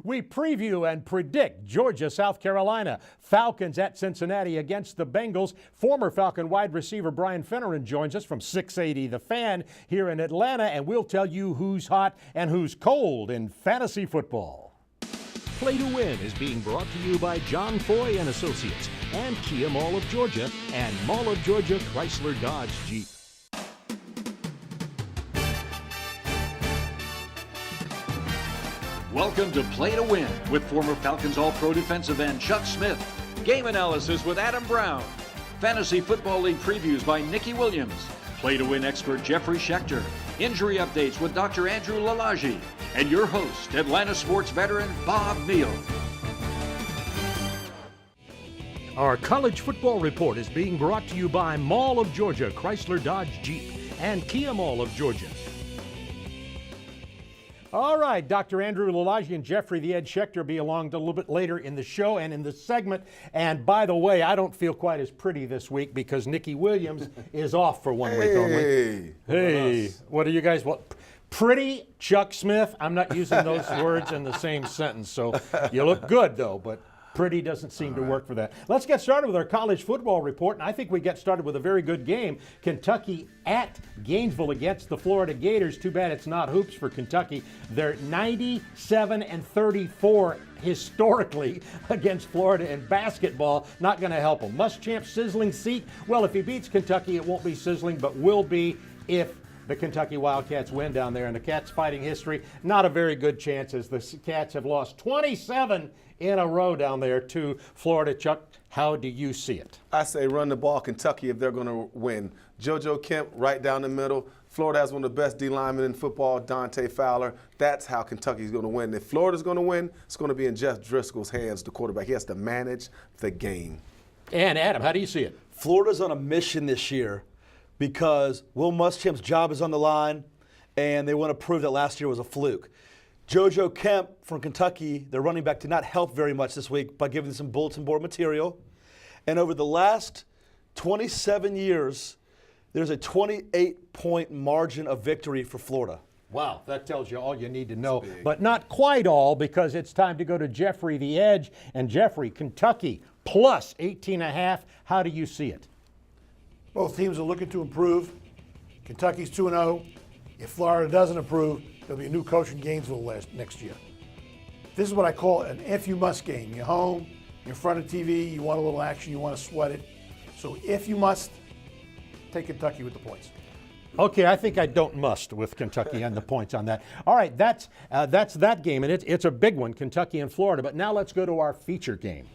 We preview and predict Georgia, South Carolina, Falcons at Cincinnati against the Bengals. Former Falcon wide receiver Brian Finneran joins us from 680 The Fan here in Atlanta, and we'll tell you who's hot and who's cold in fantasy football. Play to Win is being brought to you by John Foy and Associates and Kia Mall of Georgia and Mall of Georgia Chrysler Dodge Jeep. Welcome to Play to Win with former Falcons All-Pro defensive end Chuck Smith. Game analysis with Adam Brown. Fantasy Football League previews by Nikki Williams. Play to Win expert Jeffrey Schechter. Injury updates with Dr. Andrew Lalage. And your host, Atlanta sports veteran Bob Neal. Our college football report is being brought to you by Mall of Georgia Chrysler Dodge Jeep and Kia Mall of Georgia. All right, Dr. Andrew Lalage and Jeffrey the Ed Schechter will be along a little bit later in the show and in the segment. And by the way, I don't feel quite as pretty this week because Nikki Williams is off for 1 week only. Hey, what are you guys? What? Pretty Chuck Smith? I'm not using those words in the same sentence. So you look good, though, but pretty doesn't seem to work for that. Let's get started with our college football report, and I think we get started with a very good game. Kentucky at Gainesville against the Florida Gators. Too bad it's not hoops for Kentucky. They're 97-34 historically against Florida in basketball. Not going to help them. Muschamp sizzling seat. Well, if he beats Kentucky, it won't be sizzling, but will be if the Kentucky Wildcats win down there. And the Cats fighting history, not a very good chance as the Cats have lost 27 in a row down there to Florida. Chuck, how do you see it? I say run the ball Kentucky if they're going to win. JoJo Kemp right down the middle. Florida has one of the best D linemen in football, Dante Fowler. That's how Kentucky's going to win. If Florida's going to win, it's going to be in Jeff Driscoll's hands, the quarterback. He has to manage the game. And Adam, how do you see it? Florida's on a mission this year because Will Muschamp's job is on the line, and they want to prove that last year was a fluke. JoJo Kemp from Kentucky, their running back, did not help very much this week by giving them some bulletin board material. And over the last 27 years, there's a 28-point margin of victory for Florida. Wow, that tells you all you need to know. But not quite all, because it's time to go to Jeffrey the Edge. And Jeffrey, Kentucky plus 18.5. How do you see it? Both teams are looking to improve. Kentucky's 2-0. If Florida doesn't improve, there'll be a new coach in Gainesville next year. This is what I call an if you must game. You're home, you're in front of TV, you want a little action, you want to sweat it. So if you must, take Kentucky with the points. Okay, I think I don't must with Kentucky and the points on that. All right, that's that game, and it's a big one, Kentucky and Florida. But now let's go to our feature game.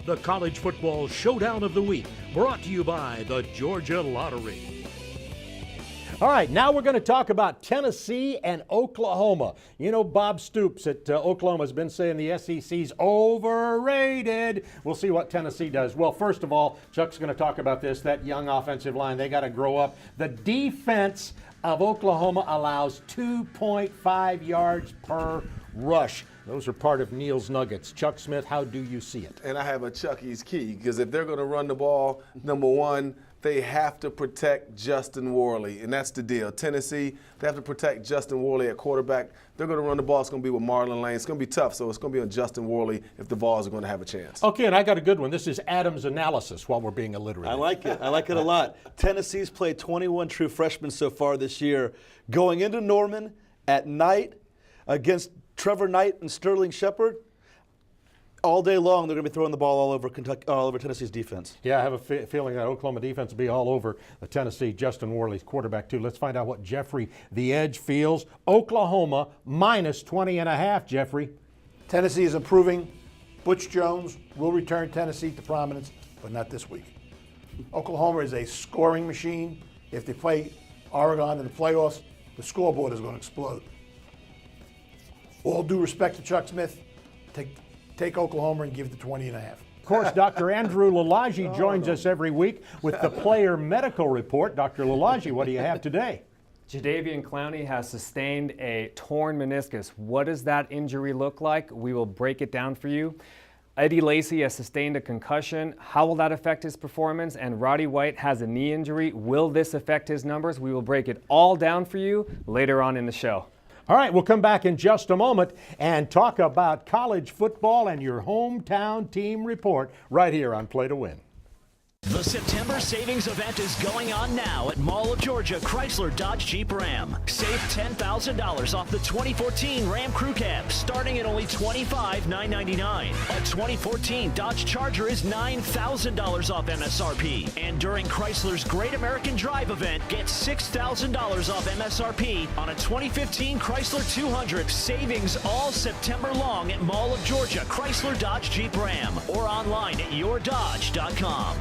The College Football Showdown of the Week, brought to you by the Georgia Lottery. All right, now we're going to talk about Tennessee and Oklahoma. You know, Bob Stoops at Oklahoma has been saying the SEC's overrated. We'll see what Tennessee does. Well, first of all, Chuck's going to talk about this, that young offensive line. They got to grow up. The defense of Oklahoma allows 2.5 yards per rush. Those are part of Neil's Nuggets. Chuck Smith, how do you see it? And I have a Chucky's key, because if they're going to run the ball, number one, they have to protect Justin Worley, and that's the deal. Tennessee, they have to protect Justin Worley at quarterback. They're going to run the ball. It's going to be with Marlon Lane. It's going to be tough, so it's going to be on Justin Worley if the Vols are going to have a chance. Okay, and I got a good one. This is Adam's analysis while we're being illiterate. I like it. I like it a lot. Tennessee's played 21 true freshmen so far this year. Going into Norman at night against Trevor Knight and Sterling Shepard, all day long, they're going to be throwing the ball all over Tennessee's defense. Yeah, I have a feeling that Oklahoma defense will be all over the Tennessee. Justin Worley's quarterback, too. Let's find out what Jeffrey the Edge feels. Oklahoma minus 20.5, Jeffrey. Tennessee is improving. Butch Jones will return Tennessee to prominence, but not this week. Oklahoma is a scoring machine. If they play Oregon in the playoffs, the scoreboard is going to explode. All due respect to Chuck Smith, take Oklahoma and give the 20.5. Of course, Dr. Andrew Lalage joins us every week with the player medical report. Dr. Lalage, what do you have today? Jadeveon Clowney has sustained a torn meniscus. What does that injury look like? We will break it down for you. Eddie Lacy has sustained a concussion. How will that affect his performance? And Roddy White has a knee injury. Will this affect his numbers? We will break it all down for you later on in the show. All right, we'll come back in just a moment and talk about college football and your hometown team report right here on Play to Win. The September savings event is going on now at Mall of Georgia Chrysler Dodge Jeep Ram. Save $10,000 off the 2014 Ram Crew Cab, starting at only $25,999. A 2014 Dodge Charger is $9,000 off MSRP. And during Chrysler's Great American Drive event, get $6,000 off MSRP on a 2015 Chrysler 200. Savings all September long at Mall of Georgia Chrysler Dodge Jeep Ram or online at yourdodge.com.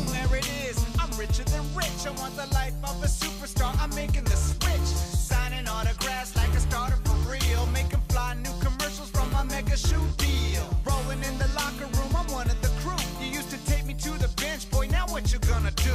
There it is, I'm richer than rich. I want the life of a superstar, I'm making the switch. Signing autographs like a starter for real. Making fly new commercials from my mega shoe deal. Rolling in the locker room, I'm one of the crew. You used to take me to the bench, boy, now what you gonna do?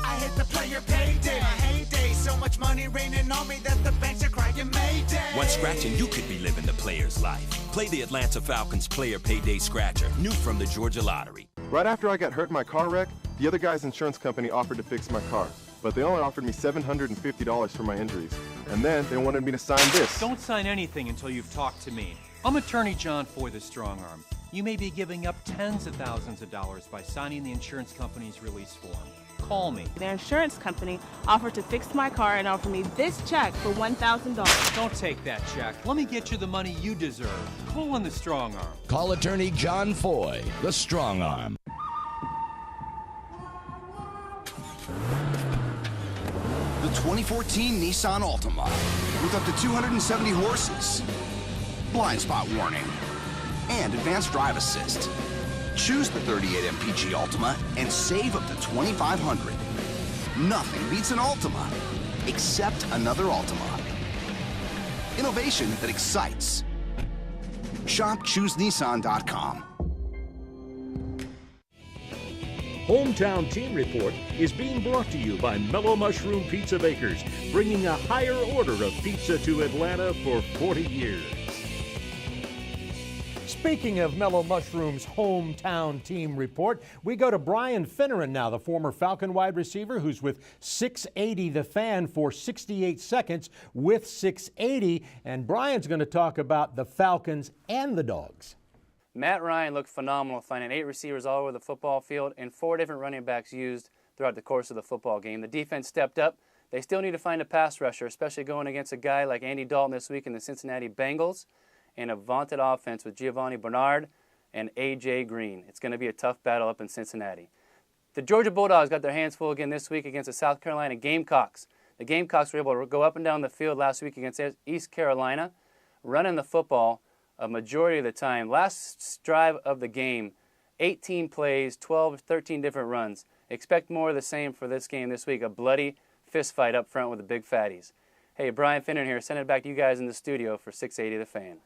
I hit the player payday, my heyday. So much money raining on me that the banks are crying mayday. One scratch and you could be living the player's life. Play the Atlanta Falcons Player Payday Scratcher, new from the Georgia Lottery. Right after I got hurt in my car wreck, the other guy's insurance company offered to fix my car, but they only offered me $750 for my injuries. And then they wanted me to sign this. Don't sign anything until you've talked to me. I'm attorney John Foy, the Strong Arm. You may be giving up tens of thousands of dollars by signing the insurance company's release form. Call me. The insurance company offered to fix my car and offered me this check for $1,000. Don't take that check. Let me get you the money you deserve. Call in the Strong Arm. Call attorney John Foy, the Strong Arm. The 2014 Nissan Altima with up to 270 horses, blind spot warning, and advanced drive assist. Choose the 38 MPG Altima and save up to $2,500. Nothing beats an Altima, except another Altima. Innovation that excites. Shop ChooseNissan.com. Hometown Team Report is being brought to you by Mellow Mushroom Pizza Bakers, bringing a higher order of pizza to Atlanta for 40 years. Speaking of Mellow Mushroom's hometown team report, we go to Brian Finneran now, the former Falcon wide receiver who's with 680 The Fan for 68 seconds with 680. And Brian's going to talk about the Falcons and the Dogs. Matt Ryan looked phenomenal, finding 8 receivers all over the football field and 4 different running backs used throughout the course of the football game. The defense stepped up. They still need to find a pass rusher, especially going against a guy like Andy Dalton this week in the Cincinnati Bengals, and a vaunted offense with Giovanni Bernard and A.J. Green. It's going to be a tough battle up in Cincinnati. The Georgia Bulldogs got their hands full again this week against the South Carolina Gamecocks. The Gamecocks were able to go up and down the field last week against East Carolina, running the football a majority of the time. Last drive of the game, 18 plays, 12, 13 different runs. Expect more of the same for this game this week, a bloody fist fight up front with the big fatties. Hey, Brian Finneran here, sending it back to you guys in the studio for 680 The Fan.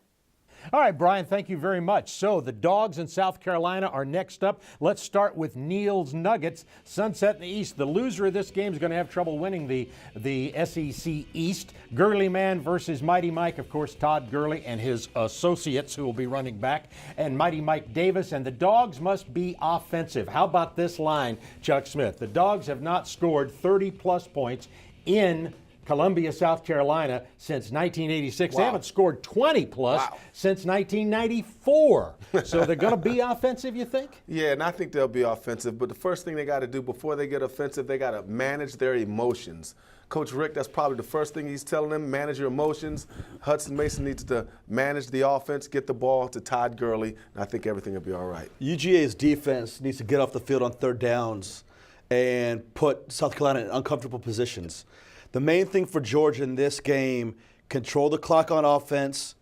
All right, Brian, thank you very much. So the Dogs in South Carolina are next up. Let's start with Neil's Nuggets. Sunset in the East. The loser of this game is going to have trouble winning the SEC East. Gurley Man versus Mighty Mike. Of course, Todd Gurley and his associates who will be running back, and Mighty Mike Davis. And the Dogs must be offensive. How about this line, Chuck Smith? The Dogs have not scored 30-plus points in Columbia, South Carolina since 1986. Wow. They haven't scored 20-plus since 1994. So they're going to be offensive, you think? Yeah, and I think they'll be offensive. But the first thing they got to do before they get offensive, they got to manage their emotions. Coach Rick, that's probably the first thing he's telling them, manage your emotions. Hudson Mason needs to manage the offense, get the ball to Todd Gurley, and I think everything will be all right. UGA's defense needs to get off the field on third downs and put South Carolina in uncomfortable positions. The main thing for Georgia in this game, control the clock on offense,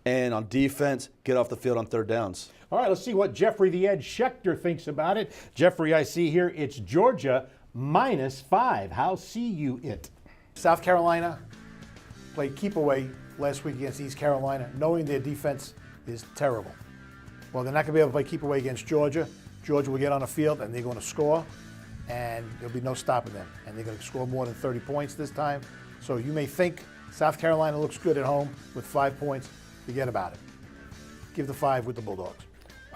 and on defense, get off the field on third downs. All right, let's see what Jeffrey the Ed Schechter thinks about it. Jeffrey, I see here it's Georgia -5. How see you it? South Carolina played keep away last week against East Carolina, knowing their defense is terrible. Well, they're not going to be able to play keep away against Georgia. Georgia will get on the field, and they're going to score. And there'll be no stopping them. And they're going to score more than 30 points this time. So you may think South Carolina looks good at home with 5 points. Forget about it. Give the 5 with the Bulldogs.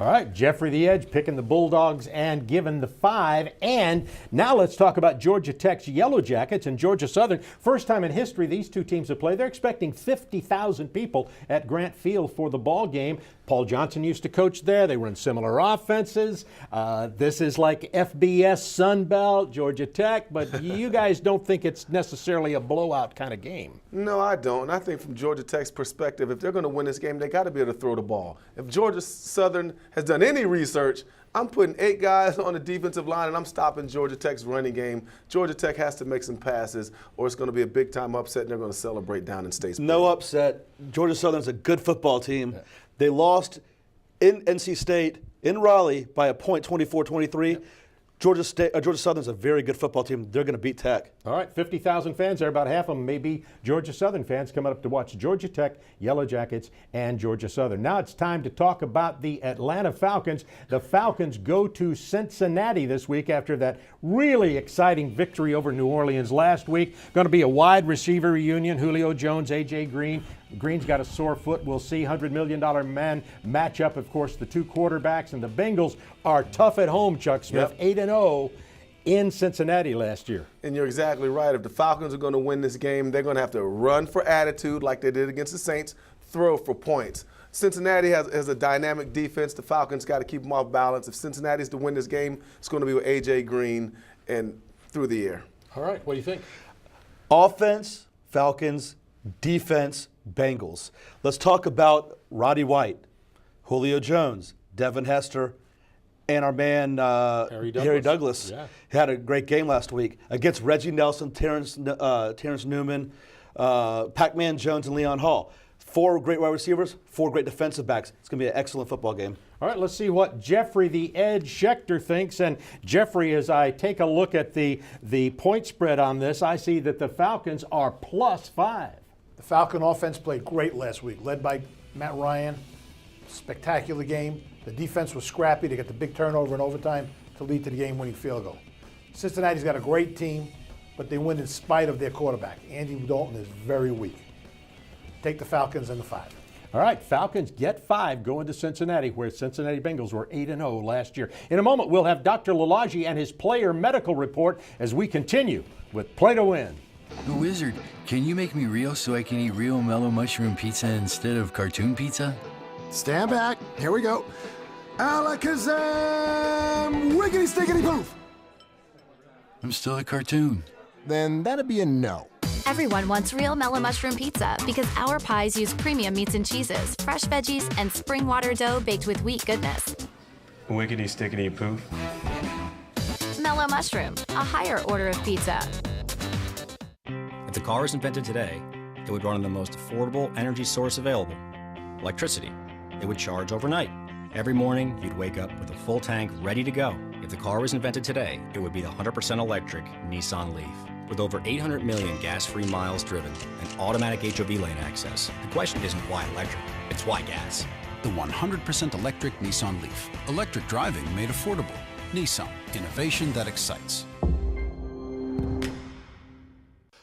All right, Jeffrey the Edge picking the Bulldogs and giving the 5. And now let's talk about Georgia Tech's Yellow Jackets and Georgia Southern. First time in history these two teams have played. They're expecting 50,000 people at Grant Field for the ball game. Paul Johnson used to coach there. They run similar offenses. This is like FBS Sun Belt, Georgia Tech, but you guys don't think it's necessarily a blowout kind of game. No, I don't. And I think from Georgia Tech's perspective, if they're going to win this game, they got to be able to throw the ball. If Georgia Southern has done any research, I'm putting 8 guys on the defensive line, and I'm stopping Georgia Tech's running game. Georgia Tech has to make some passes, or it's going to be a big-time upset, and they're going to celebrate down in Statesboro. No upset. Georgia Southern's a good football team. Yeah. They lost in NC State, in Raleigh, by a point, 24-23. Yeah. Georgia Southern's a very good football team. They're going to beat Tech. All right, 50,000 fans there. About half of them may be Georgia Southern fans coming up to watch Georgia Tech, Yellow Jackets, and Georgia Southern. Now it's time to talk about the Atlanta Falcons. The Falcons go to Cincinnati this week after that really exciting victory over New Orleans last week. Going to be a wide receiver reunion. Julio Jones, A.J. Green. Green's got a sore foot. We'll see. $100 million man matchup. Of course, the two quarterbacks, and the Bengals are tough at home, Chuck Smith. Yep. 8-0 in Cincinnati last year. And you're exactly right. If the Falcons are going to win this game, they're going to have to run for attitude like they did against the Saints, throw for points. Cincinnati has a dynamic defense. The Falcons got to keep them off balance. If Cincinnati's to win this game, it's going to be with A.J. Green and through the air. All right, what do you think? Offense, Falcons. Defense, Bengals. Let's talk about Roddy White, Julio Jones, Devin Hester, and our man Harry Douglas. Yeah. He had a great game last week against Reggie Nelson, Terrence Newman, Pac-Man Jones, and Leon Hall. 4 great wide receivers, 4 great defensive backs. It's going to be an excellent football game. All right, let's see what Jeffrey the Edge Schechter thinks. And Jeffrey, as I take a look at the point spread on this, I see that the Falcons are +5. The Falcon offense played great last week, led by Matt Ryan. Spectacular game. The defense was scrappy. They got the big turnover in overtime to lead to the game-winning field goal. Cincinnati's got a great team, but they win in spite of their quarterback. Andy Dalton is very weak. Take the Falcons and the 5. All right, Falcons get 5 going to Cincinnati, where Cincinnati Bengals were 8-0 last year. In a moment, we'll have Dr. Lalagi and his player medical report as we continue with Play to Win. The Wizard, can you make me real so I can eat real mellow mushroom pizza instead of cartoon pizza? Stand back. Here we go. Alakazam! Wiggity stickety poof! I'm still a cartoon. Then that'd be a no. Everyone wants real mellow mushroom pizza because our pies use premium meats and cheeses, fresh veggies, and spring water dough baked with wheat goodness. Wiggity stickety poof. Mellow mushroom, a higher order of pizza. If the car was invented today, it would run on the most affordable energy source available, electricity. It would charge overnight. Every morning, you'd wake up with a full tank ready to go. If the car was invented today, it would be the 100% electric Nissan Leaf. With over 800 million gas-free miles driven and automatic HOV lane access, the question isn't why electric, it's why gas. The 100% electric Nissan Leaf. Electric driving made affordable. Nissan, innovation that excites.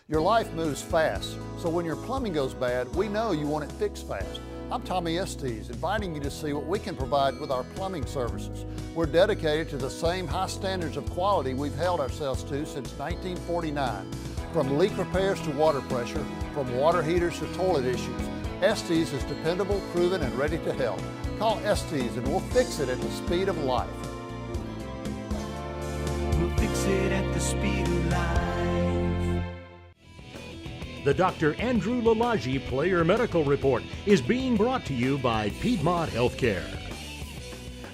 Your life moves fast, so when your plumbing goes bad, we know you want it fixed fast. I'm Tommy Estes, inviting you to see what we can provide with our plumbing services. We're dedicated to the same high standards of quality we've held ourselves to since 1949. From leak repairs to water pressure, from water heaters to toilet issues, Estes is dependable, proven, and ready to help. Call Estes and we'll fix it at the speed of life. We'll fix it at the speed of life. The Dr. Andrew Lalagi Player Medical Report is being brought to you by Piedmont Healthcare.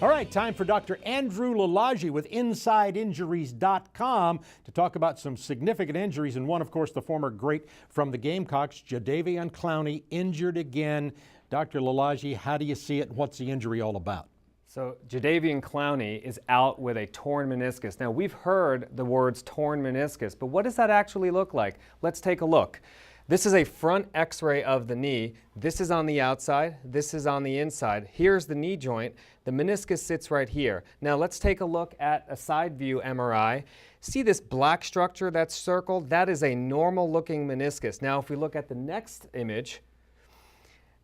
All right, time for Dr. Andrew Lalagi with InsideInjuries.com to talk about some significant injuries, and one, of course, the former great from the Gamecocks, Jadeveon Clowney, injured again. Dr. Lalagi, how do you see it? What's the injury all about? So Jadeveon Clowney is out with a torn meniscus. Now, we've heard the words torn meniscus, but what does that actually look like? Let's take a look. This is a front x-ray of the knee. This is on the outside. This is on the inside. Here's the knee joint. The meniscus sits right here. Now let's take a look at a side view MRI. See this black structure that's circled? That is a normal looking meniscus. Now if we look at the next image,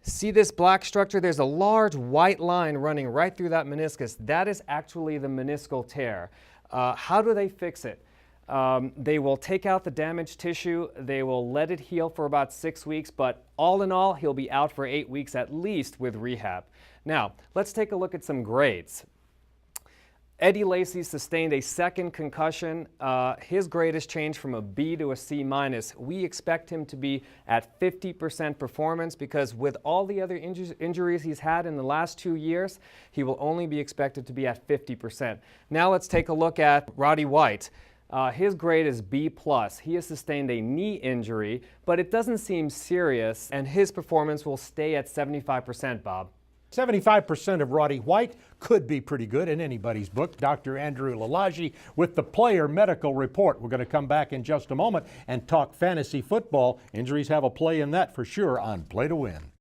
See this black structure? There's a large white line running right through that meniscus. That is actually the meniscal tear. How do they fix it? They will take out the damaged tissue. They will let it heal for about 6 weeks, but all in all, he'll be out for 8 weeks at least with rehab. Now, let's take a look at some grades. Eddie Lacy sustained a second concussion. His grade has changed from a B to a C minus. We expect him to be at 50% performance because with all the other injuries he's had in the last 2 years, he will only be expected to be at 50%. Now let's take a look at Roddy White. His grade is B+. He has sustained a knee injury, but it doesn't seem serious, and his performance will stay at 75%, Bob. 75% of Roddy White could be pretty good in anybody's book. Dr. Andrew Lalage with the Player Medical Report. We're going to come back in just a moment and talk fantasy football. Injuries have a play in that for sure on Play to Win.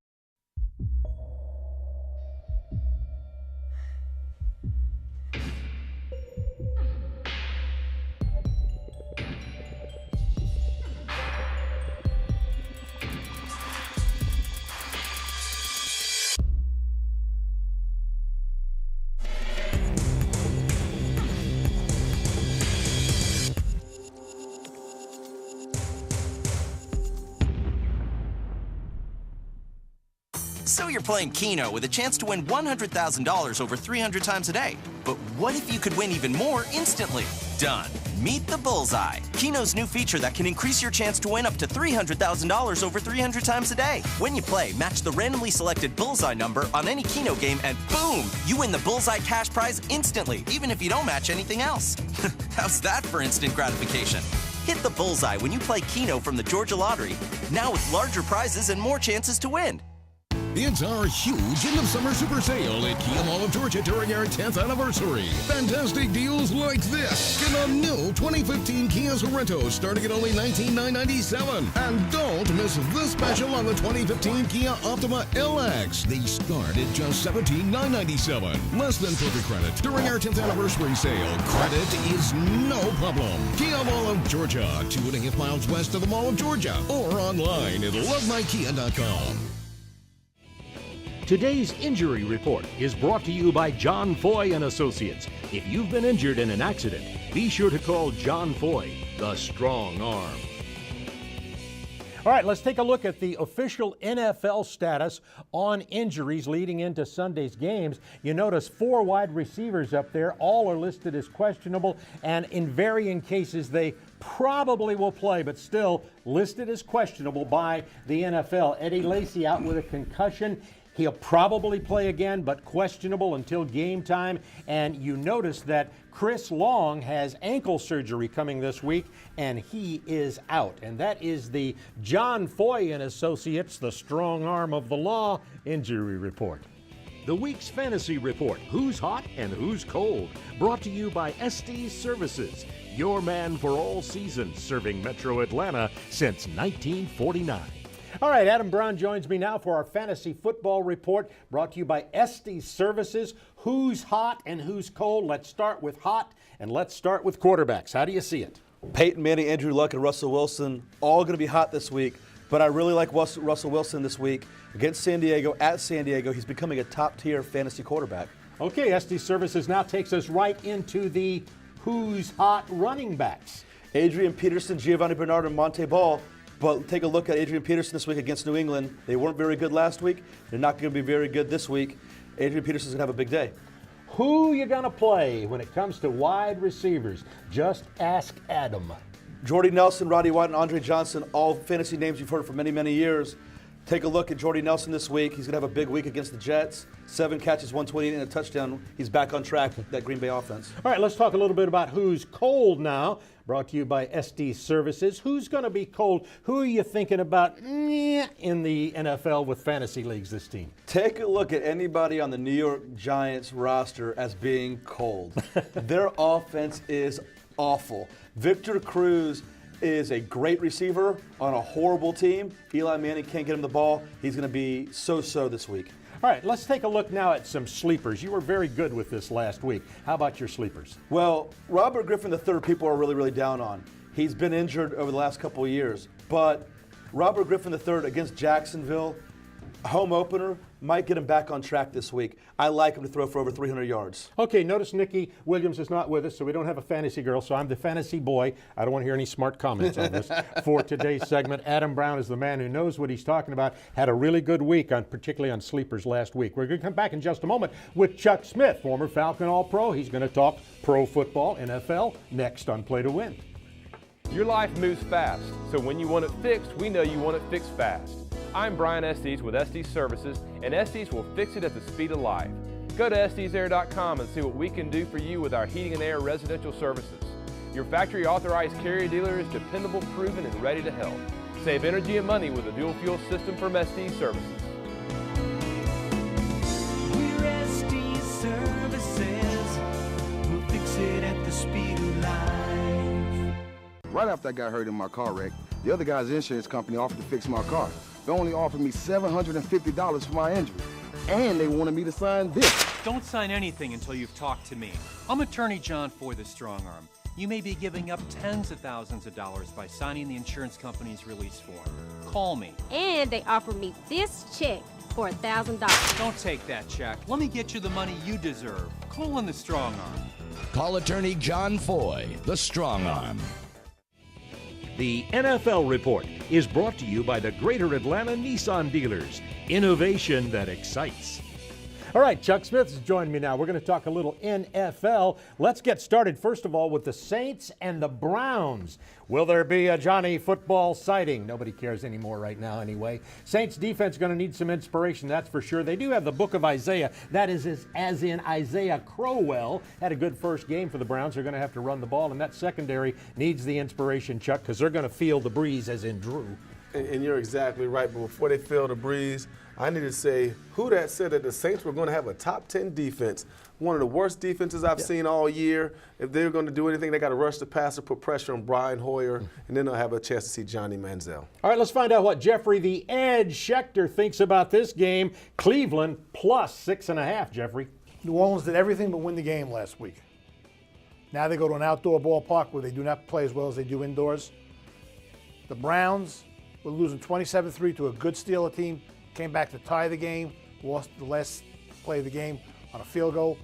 So you're playing Keno with a chance to win $100,000 over 300 times a day. But what if you could win even more instantly? Done. Meet the Bullseye, Keno's new feature that can increase your chance to win up to $300,000 over 300 times a day. When you play, match the randomly selected Bullseye number on any Keno game and boom! You win the Bullseye cash prize instantly, even if you don't match anything else. How's that for instant gratification? Hit the Bullseye when you play Keno from the Georgia Lottery, now with larger prizes and more chances to win. It's our huge end of summer super sale at Kia Mall of Georgia during our 10th anniversary. Fantastic deals like this. Get a new 2015 Kia Sorento starting at only $19,997. And don't miss this special on the 2015 Kia Optima LX. They start at just $17,997. Less than perfect credit during our 10th anniversary sale. Credit is no problem. Kia Mall of Georgia, 2.5 miles west of the Mall of Georgia, or online at lovemykia.com. Today's injury report is brought to you by John Foy and Associates. If you've been injured in an accident, be sure to call John Foy, the strong arm. All right, let's take a look at the official NFL status on injuries leading into Sunday's games. You notice 4 wide receivers up there. All are listed as questionable, and in varying cases, they probably will play, but still listed as questionable by the NFL. Eddie Lacy out with a concussion. He'll probably play again, but questionable until game time. And you notice that Chris Long has ankle surgery coming this week, and he is out. And that is the John Foy and Associates, the strong arm of the law, injury report. The week's fantasy report, who's hot and who's cold, brought to you by Estes Services, your man for all seasons, serving Metro Atlanta since 1949. All right, Adam Brown joins me now for our fantasy football report, brought to you by Estes Services. Who's hot and who's cold? Let's start with hot, and let's start with quarterbacks. How do you see it? Peyton Manning, Andrew Luck, and Russell Wilson, all going to be hot this week. But I really like Russell Wilson this week against San Diego, at San Diego. He's becoming a top-tier fantasy quarterback. Okay, Estes Services now takes us right into the who's hot running backs. Adrian Peterson, Giovanni Bernard, and Monte Ball. But take a look at Adrian Peterson this week against New England. They weren't very good last week. They're not going to be very good this week. Adrian Peterson's going to have a big day. Who you going to play when it comes to wide receivers? Just ask Adam. Jordy Nelson, Roddy White, and Andre Johnson, all fantasy names you've heard for many, many years. Take a look at Jordy Nelson this week. He's going to have a big week against the Jets. 7 catches, 128, and a touchdown. He's back on track with that Green Bay offense. All right, let's talk a little bit about who's cold now. Brought to you by Estes Services. Who's going to be cold? Who are you thinking about in the NFL with fantasy leagues this team? Take a look at anybody on the New York Giants roster as being cold. Their offense is awful. Victor Cruz is a great receiver on a horrible team. Eli Manning can't get him the ball. He's going to be so-so this week. All right, let's take a look now at some sleepers. You were very good with this last week. How about your sleepers? Well, Robert Griffin III, people are really, really down on. He's been injured over the last couple of years. But Robert Griffin III against Jacksonville, home opener might get him back on track this week. I like him to throw for over 300 yards. Okay, notice Nikki Williams is not with us, so we don't have a fantasy girl, so I'm the fantasy boy. I don't want to hear any smart comments on this. For today's segment, Adam Brown is the man who knows what he's talking about. Had a really good week, particularly on sleepers last week. We're going to come back in just a moment with Chuck Smith, former Falcon All-Pro. He's going to talk pro football, NFL, next on Play to Win. Your life moves fast, so when you want it fixed, we know you want it fixed fast. I'm Brian Estes with Estes Services, and Estes will fix it at the speed of light. Go to EstesAir.com and see what we can do for you with our heating and air residential services. Your factory authorized carrier dealer is dependable, proven, and ready to help. Save energy and money with a dual fuel system from Estes Services. We're Estes Services. We'll fix it at the speed of light. Right after I got hurt in my car wreck, the other guy's insurance company offered to fix my car. They only offered me $750 for my injury, and they wanted me to sign this. Don't sign anything until you've talked to me. I'm Attorney John Foy, the Strong Arm. You may be giving up tens of thousands of dollars by signing the insurance company's release form. Call me. And they offered me this check for $1,000. Don't take that check. Let me get you the money you deserve. Call on the Strong Arm. Call Attorney John Foy, the Strong Arm. The NFL Report is brought to you by the Greater Atlanta Nissan dealers. Innovation that excites. All right, Chuck Smith has joined me now. We're going to talk a little NFL. Let's get started, first of all, with the Saints and the Browns. Will there be a Johnny Football sighting? Nobody cares anymore right now anyway. Saints defense going to need some inspiration, that's for sure. They do have the book of Isaiah. That is as in Isaiah Crowell. Had a good first game for the Browns. They're going to have to run the ball, and that secondary needs the inspiration, Chuck, because they're going to feel the breeze, as in Drew. And you're exactly right. But before they feel the breeze, I need to say who that said that the Saints were going to have a top 10 defense. One of the worst defenses I've seen all year. If they're going to do anything, they got to rush the passer, put pressure on Brian Hoyer, and then they'll have a chance to see Johnny Manziel. All right, let's find out what Jeffrey the Edge Schechter thinks about this game. Cleveland plus 6.5, Jeffrey. New Orleans did everything but win the game last week. Now they go to an outdoor ballpark where they do not play as well as they do indoors. The Browns were losing 27-3 to a good Steeler team. Came back to tie the game, lost the last play of the game on a field goal.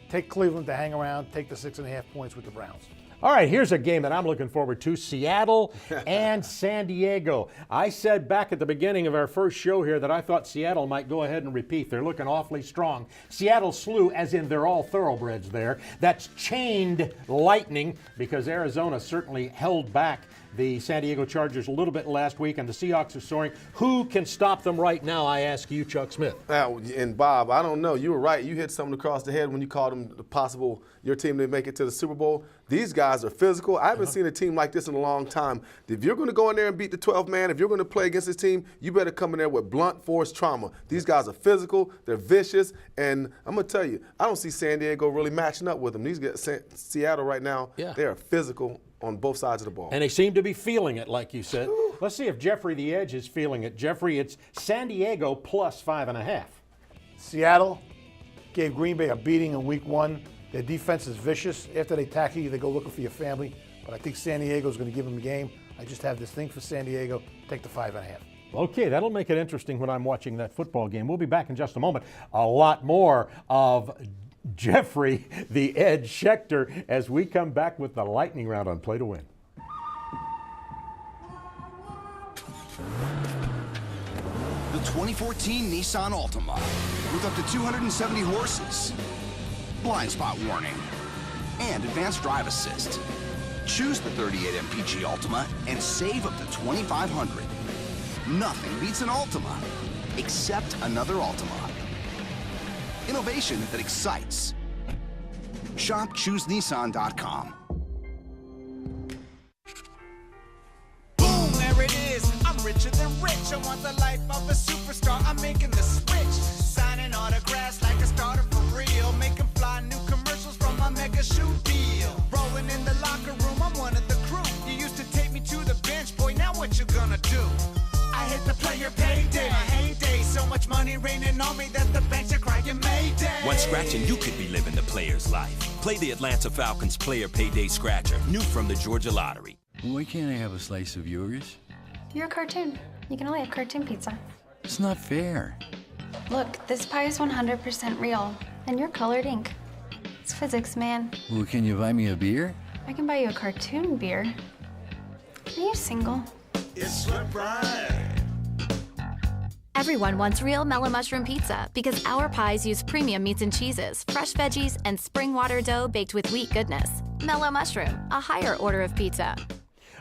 Take Cleveland to hang around, take the 6.5 points with the Browns. All right, here's a game that I'm looking forward to, Seattle and San Diego. I said back at the beginning of our first show here that I thought Seattle might go ahead and repeat. They're looking awfully strong. Seattle slew, as in they're all thoroughbreds there. That's chained lightning, because Arizona certainly held back the San Diego Chargers a little bit last week, and the Seahawks are soaring. Who can stop them right now, I ask you, Chuck Smith? And Bob, I don't know. You were right. You hit something across the head when you called them the possible, your team to make it to the Super Bowl. These guys are physical. I haven't seen a team like this in a long time. If you're going to go in there and beat the 12th man, if you're going to play against this team, you better come in there with blunt force trauma. These guys are physical, they're vicious, and I'm going to tell you, I don't see San Diego really matching up with them. These guys, Seattle right now, they are physical on both sides of the ball. And they seem to be feeling it, like you said. Let's see if Jeffrey the Edge is feeling it. Jeffrey, it's San Diego plus 5.5. Seattle gave Green Bay a beating in week 1. Their defense is vicious. After they tackle you, they go looking for your family. But I think San Diego is going to give them a game. I just have this thing for San Diego. Take the 5.5. Okay, that'll make it interesting when I'm watching that football game. We'll be back in just a moment. A lot more of Jeffrey the Edge Schechter as we come back with the lightning round on Play to Win. The 2014 Nissan Altima with up to 270 horses, blind spot warning, and advanced drive assist. Choose the 38 MPG Altima and save up to $2,500. Nothing beats an Altima, except another Altima. Innovation that excites. Shop ChooseNissan.com. Boom, there it is. I'm richer than rich. I want the life of a superstar. I'm making the switch. Signing autographs like a starter for real. Making fly new commercials from my mega shoe deal. Rolling in the locker room, I'm one of the crew. You used to take me to the bench, boy, now what you gonna do? I hit the player payday, my heyday. So much money raining on me that the banks are crying mayday. One scratch and you could be living the player's life. Play the Atlanta Falcons Player Payday Scratcher, new from the Georgia Lottery. Why can't I have a slice of yours? You're a cartoon. You can only have cartoon pizza. It's not fair. Look, this pie is 100% real, and you're colored ink. It's physics, man. Well, can you buy me a beer? I can buy you a cartoon beer. Are you single? It's surprise. Everyone wants real mellow mushroom pizza because our pies use premium meats and cheeses, fresh veggies, and spring water dough baked with wheat goodness. Mellow mushroom, a higher order of pizza.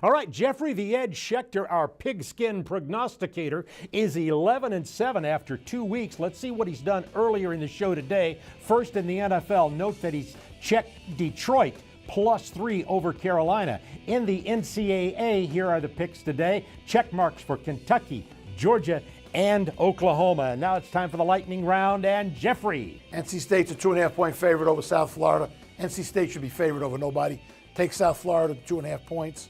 All right, Jeffrey the Ed Schechter, our pigskin prognosticator, is 11-7 after 2 weeks. Let's see what he's done earlier in the show today. First in the NFL, note that he's checked Detroit +3 over Carolina. In the NCAA, here are the picks today. Check marks for Kentucky, Georgia, and Oklahoma. And now it's time for the lightning round, and Jeffrey. NC State's a 2.5-point favorite over South Florida. NC State should be favored over nobody. Take South Florida to 2.5 points.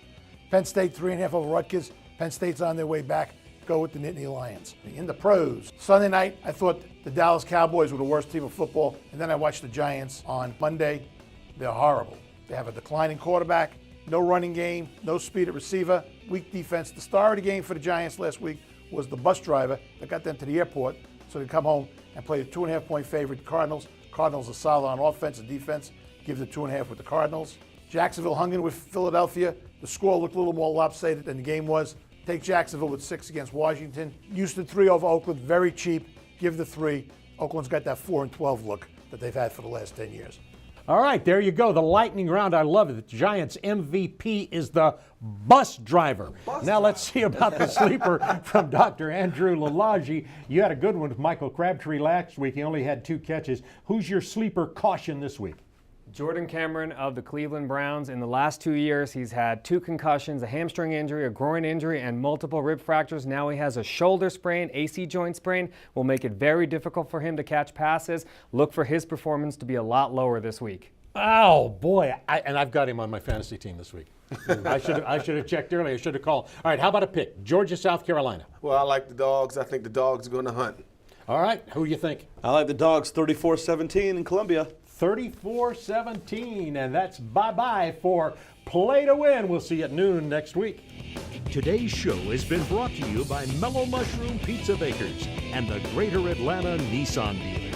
Penn State 3.5 over Rutgers. Penn State's on their way back. Go with the Nittany Lions. In the pros, Sunday night, I thought the Dallas Cowboys were the worst team of football, and then I watched the Giants on Monday. They're horrible. They have a declining quarterback, no running game, no speed at receiver, weak defense. The star of the game for the Giants last week was the bus driver that got them to the airport so they could come home and play the 2.5-point favorite Cardinals. Cardinals are solid on offense and defense. Give the 2.5 with the Cardinals. Jacksonville hung in with Philadelphia. The score looked a little more lopsided than the game was. Take Jacksonville with 6 against Washington. Houston 3 over Oakland, very cheap. Give the 3. Oakland's got that 4-12 look that they've had for the last 10 years. All right, there you go. The lightning round. I love it. The Giants MVP is the bus driver. Now let's see about the sleeper from Dr. Andrew Lalage. You had a good one with Michael Crabtree last week. He only had 2 catches. Who's your sleeper caution this week? Jordan Cameron of the Cleveland Browns. In the last 2 years, he's had 2 concussions, a hamstring injury, a groin injury, and multiple rib fractures. Now he has a shoulder sprain, AC joint sprain. Will make it very difficult for him to catch passes. Look for his performance to be a lot lower this week. Oh, boy. And I've got him on my fantasy team this week. I should have checked earlier. I should have called. All right, how about a pick? Georgia, South Carolina. Well, I like the Dogs. I think the Dogs are going to hunt. All right, who do you think? I like the Dogs 34-17 in Columbia. 34-17, and that's bye-bye for Play to Win. We'll see you at noon next week. Today's show has been brought to you by Mellow Mushroom Pizza Bakers and the Greater Atlanta Nissan Dealers.